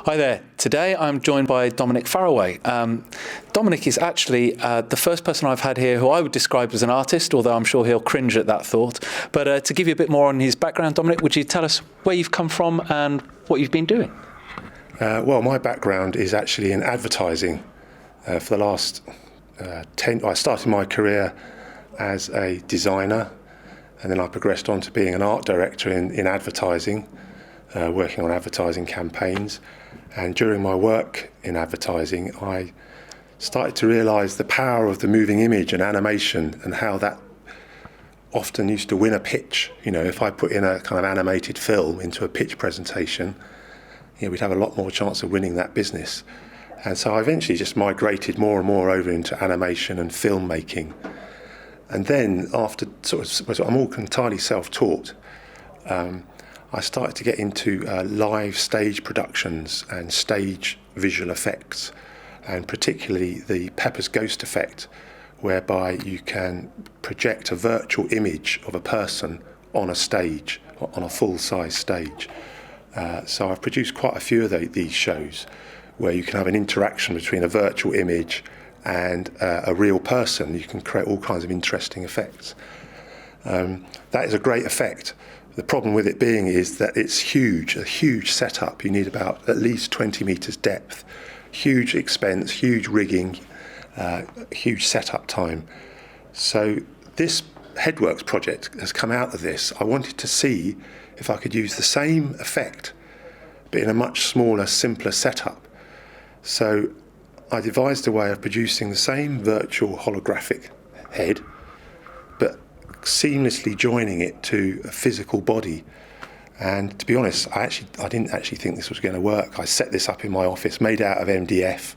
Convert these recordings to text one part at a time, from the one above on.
Hi there. Today I'm joined by Dominic Faraway. Dominic is actually the first person I've had here who I would describe as an artist, although I'm sure he'll cringe at that thought. But to give you a bit more on his background, Dominic, would you tell us where you've come from and what you've been doing? Well, my background is actually in advertising. For the last I started my career as a designer, and then I progressed on to being an art director in advertising, working on advertising campaigns. And during my work in advertising, I started to realise the power of the moving image and animation, and how that often used to win a pitch. You know, if I put in a kind of animated film into a pitch presentation, we'd have a lot more chance of winning that business. And so I eventually just migrated more and more over into animation and filmmaking. And then after I'm all entirely self-taught, I started to get into live stage productions and stage visual effects, and particularly the Pepper's Ghost effect, whereby you can project a virtual image of a person on a stage, on a full-size stage. So I've produced quite a few of these shows where you can have an interaction between a virtual image and a real person. You can create all kinds of interesting effects. That is a great effect. The problem with it being is that it's huge, a huge setup. You need about at least 20 meters depth, huge expense, huge rigging, huge setup time. So this Headworks project has come out of this. I wanted to see if I could use the same effect, but in a much smaller, simpler setup. So I devised a way of producing the same virtual holographic head, but seamlessly joining it to a physical body. And to be honest, I didn't actually think this was going to work. I set this up in my office, made out of MDF,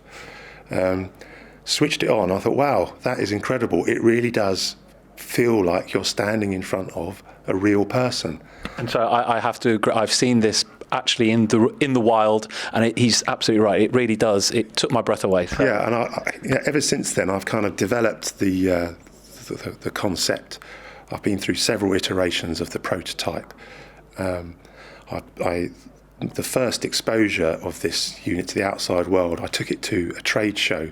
switched it on. I thought, wow, that is incredible. It really does feel like you're standing in front of a real person. And so I have to agree. I've seen this actually in the wild, and he's absolutely right. It really does. It took my breath away. So. Yeah, and I ever since then, I've kind of developed the concept. I've been through several iterations of the prototype. The first exposure of this unit to the outside world, I took it to a trade show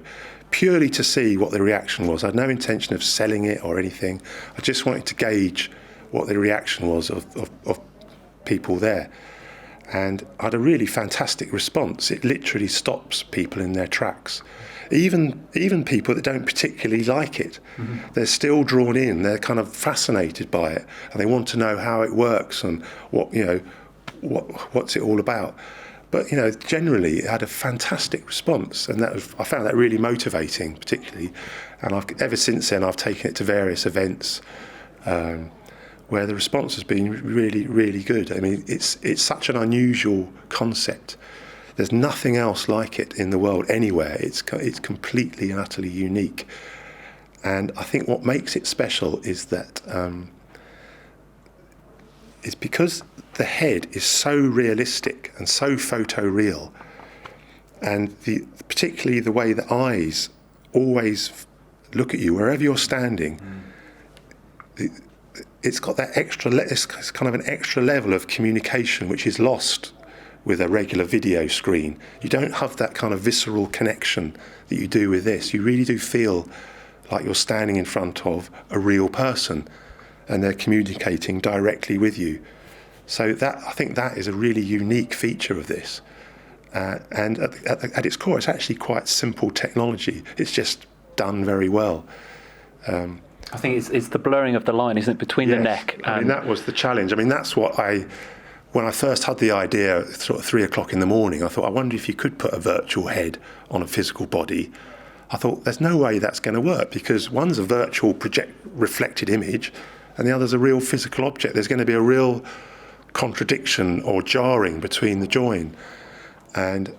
purely to see what the reaction was. I had no intention of selling it or anything. I just wanted to gauge what the reaction was of people there. And I had a really fantastic response. It literally stops people in their tracks. Even people that don't particularly like it, they're still drawn in. They're kind of fascinated by it, and they want to know how it works and what's it all about. But generally, it had a fantastic response, and I found that really motivating, particularly. And ever since then, I've taken it to various events where the response has been really, really good. I mean, it's such an unusual concept. There's nothing else like it in the world anywhere. It's completely and utterly unique. And I think what makes it special is that it's because the head is so realistic and so photoreal, and particularly the way the eyes always look at you wherever you're standing. It's got that it's kind of an extra level of communication which is lost with a regular video screen. You don't have that kind of visceral connection that you do with this. You really do feel like you're standing in front of a real person, and they're communicating directly with you. So I think that is a really unique feature of this. And at its core, it's actually quite simple technology. It's just done very well. I think it's the blurring of the line, isn't it, between the neck and... I mean, that was the challenge. I mean, that's what when I first had the idea, sort of 3 o'clock in the morning, I thought, I wonder if you could put a virtual head on a physical body. I thought, there's no way that's going to work, because one's a virtual reflected image, and the other's a real physical object. There's going to be a real contradiction or jarring between the join. And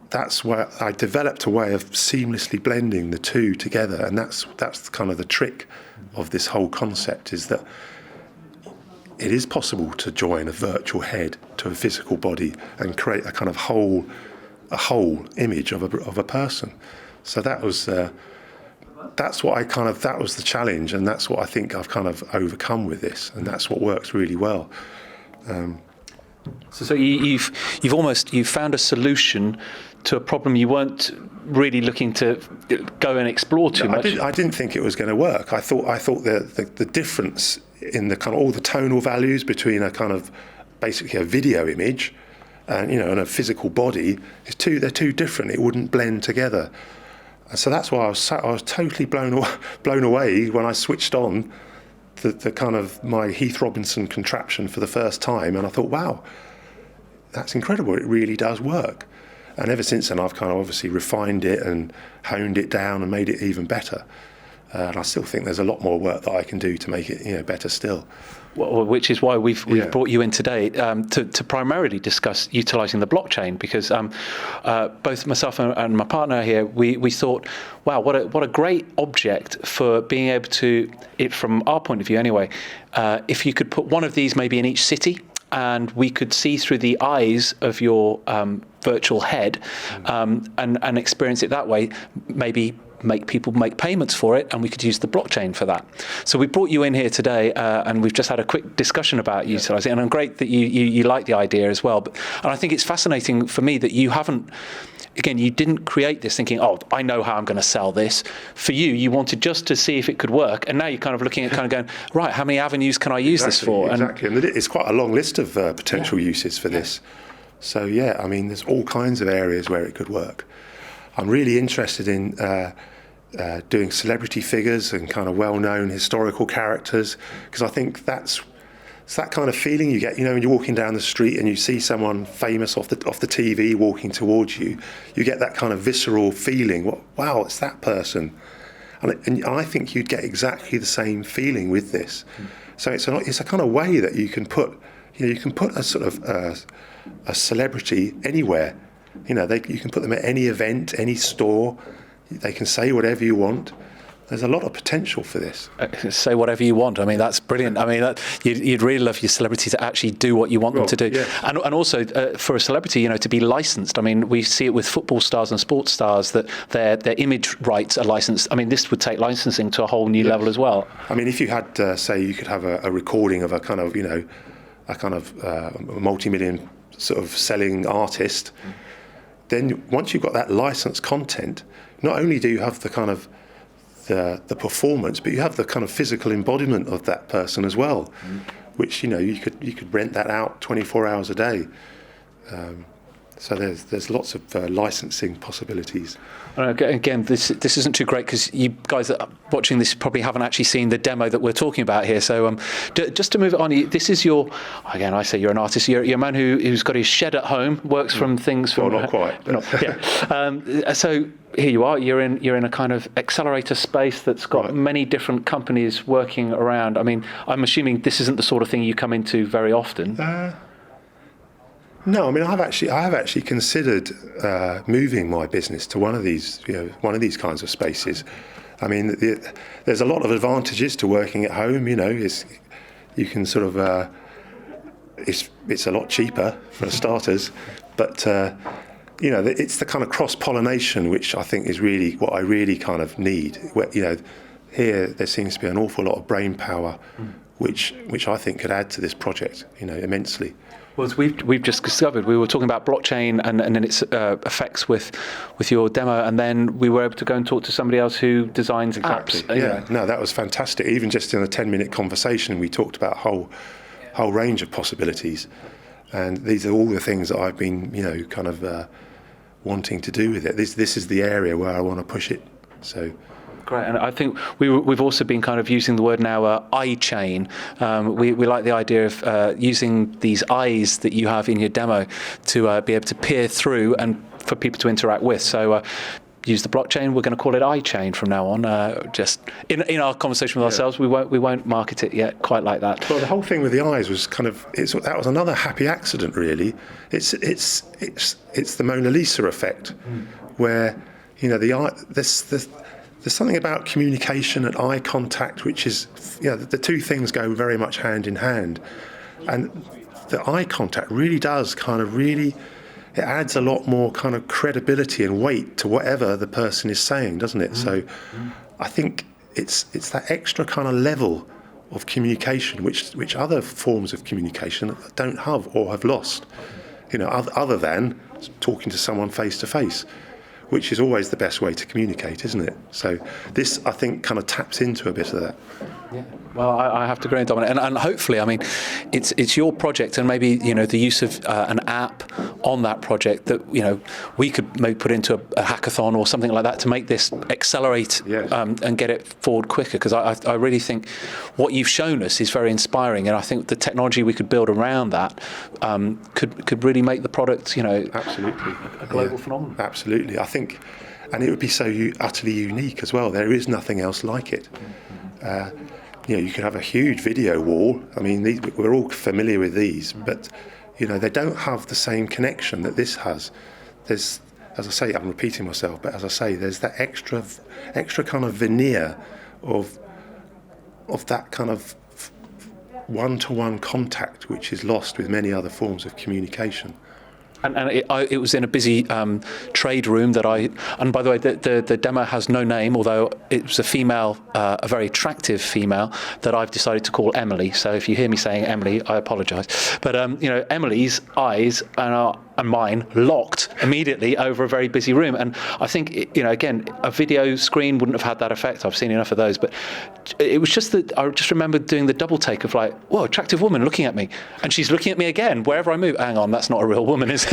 that's where I developed a way of seamlessly blending the two together, and that's kind of the trick of this whole concept, is that it is possible to join a virtual head to a physical body and create a kind of whole image of a person. So that was that was the challenge, and that's what I think I've kind of overcome with this, and that's what works really well. So you've found a solution to a problem you weren't really looking to go and explore too much. I didn't think it was going to work. I thought the difference in the kind of all the tonal values between a kind of basically a video image and and a physical body they're too different. It wouldn't blend together. And so that's why I was totally blown away when I switched on the kind of my Heath Robinson contraption for the first time, and I thought, wow, that's incredible. It really does work. And ever since then, I've kind of obviously refined it and honed it down and made it even better. And I still think there's a lot more work that I can do to make it better still. Well, which is why we've brought you in today to primarily discuss utilising the blockchain, because both myself and my partner here, we thought, wow, what a great object for being able to, from our point of view anyway, if you could put one of these maybe in each city, and we could see through the eyes of your virtual head and experience it that way, maybe make people make payments for it, and we could use the blockchain for that. So we brought you in here today, and we've just had a quick discussion about utilising it, and I'm great that you like the idea as well. And I think it's fascinating for me that you haven't, again, you didn't create this thinking, oh, I know how I'm going to sell this. For you wanted just to see if it could work, and now you're kind of looking at kind of going, right, how many avenues can I use this for? Exactly, and it's quite a long list of potential uses for this. So I mean, there's all kinds of areas where it could work. I'm really interested in doing celebrity figures and kind of well-known historical characters, because I think it's that kind of feeling you get, when you're walking down the street and you see someone famous off the TV walking towards you. You get that kind of visceral feeling. Wow, it's that person, and I think you'd get exactly the same feeling with this. So it's a kind of way that you can put a sort of a celebrity anywhere. You can put them at any event, any store. They can say whatever you want. There's a lot of potential for this. Say whatever you want. I mean, that's brilliant. I mean, you'd really love your celebrity to actually do what you want them to do. Yeah. And also for a celebrity, to be licensed. I mean, we see it with football stars and sports stars that their image rights are licensed. I mean, this would take licensing to a whole new level as well. I mean, if you had, say, you could have a recording of a kind of, a multi-million sort of selling artist, then once you've got that licensed content, not only do you have the kind of the performance, but you have the kind of physical embodiment of that person as well, which you could rent that out 24 hours a day. So there's lots of licensing possibilities. Again, this isn't too great because you guys that are watching this probably haven't actually seen the demo that we're talking about here. So just to move it on, this is your, again, I say you're an artist. You're a man who's got his shed at home, works from things from. Well, not quite. Yeah. So here you are. You're in a kind of accelerator space that's got many different companies working around. I mean, I'm assuming this isn't the sort of thing you come into very often. No, I mean, I have actually considered moving my business to one of these kinds of spaces. I mean, there's a lot of advantages to working at home. You can sort of it's a lot cheaper for starters, but it's the kind of cross-pollination which I think is really what I really kind of need. Here there seems to be an awful lot of brain power, which I think could add to this project, immensely. Well, as we've just discovered, we were talking about blockchain and then its effects with your demo, and then we were able to go and talk to somebody else who designs apps. Yeah, no, that was fantastic. Even just in a 10-minute conversation, we talked about a whole range of possibilities, and these are all the things that I've been, kind of wanting to do with it. This is the area where I want to push it. So. Great, and I think we've also been kind of using the word now eye chain. We like the idea of using these eyes that you have in your demo to be able to peer through and for people to interact with. So use the blockchain. We're going to call it eye chain from now on. Just in our conversation with ourselves, we won't market it yet quite like that. Well, the whole thing with the eyes was kind of that was another happy accident, really. It's the Mona Lisa effect, where the eye there's something about communication and eye contact, which is, the two things go very much hand in hand. And the eye contact really does it adds a lot more kind of credibility and weight to whatever the person is saying, doesn't it? So I think it's that extra kind of level of communication, which other forms of communication don't have or have lost. Other than talking to someone face to face, which is always the best way to communicate, isn't it? So this, I think, kind of taps into a bit of that. Yeah. Well, I have to agree, Dominic, and hopefully, I mean, it's your project, and maybe the use of an app on that project that we could maybe put into a hackathon or something like that to make this accelerate. Yes. And get it forward quicker. Because I really think what you've shown us is very inspiring, and I think the technology we could build around that could really make the product Absolutely a global phenomenon. Absolutely, I think, and it would be so utterly unique as well. There is nothing else like it. You could have a huge video wall. I mean, we're all familiar with these, but they don't have the same connection that this has. There's, as I say, I'm repeating myself, but as I say, there's that extra kind of veneer of that kind of one-to-one contact, which is lost with many other forms of communication. And it was in a busy trade room and by the way, the demo has no name, although it was a female, a very attractive female that I've decided to call Emily. So if you hear me saying Emily, I apologise. But Emily's eyes and mine locked immediately over a very busy room. And I think, again, a video screen wouldn't have had that effect. I've seen enough of those. But it was just that I just remember doing the double take of like, whoa, attractive woman looking at me. And she's looking at me again wherever I move. Hang on, that's not a real woman, is it?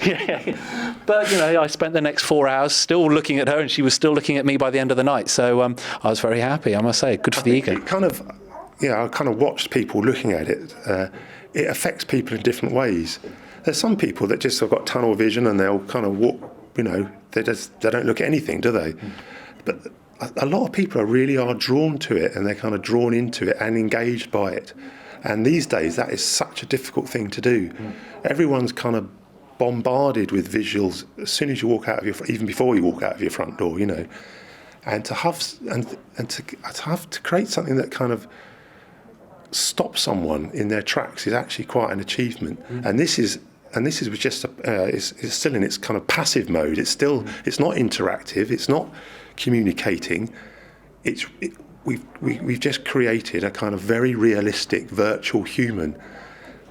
Yeah. But, I spent the next 4 hours still looking at her, and she was still looking at me by the end of the night. So I was very happy, I must say. Good for the ego. I kind of watched people looking at it. It affects people in different ways. There's some people that just have got tunnel vision and they'll kind of walk, they don't look at anything, do they? But a lot of people really are drawn to it, and they're kind of drawn into it and engaged by it. And these days, that is such a difficult thing to do. Everyone's kind of bombarded with visuals as soon as you walk out of even before you walk out of your front door, And to have to create something that kind of stop someone in their tracks is actually quite an achievement. And this is just it's still in its kind of passive mode. It's not interactive. It's not communicating. We've just created a kind of very realistic virtual human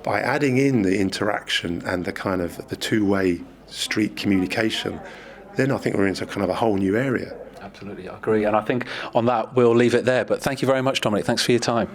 by adding in the interaction and the kind of the two-way street communication. Then I think we're into kind of a whole new area. Absolutely, I agree. And I think on that we'll leave it there. But thank you very much, Dominic. Thanks for your time.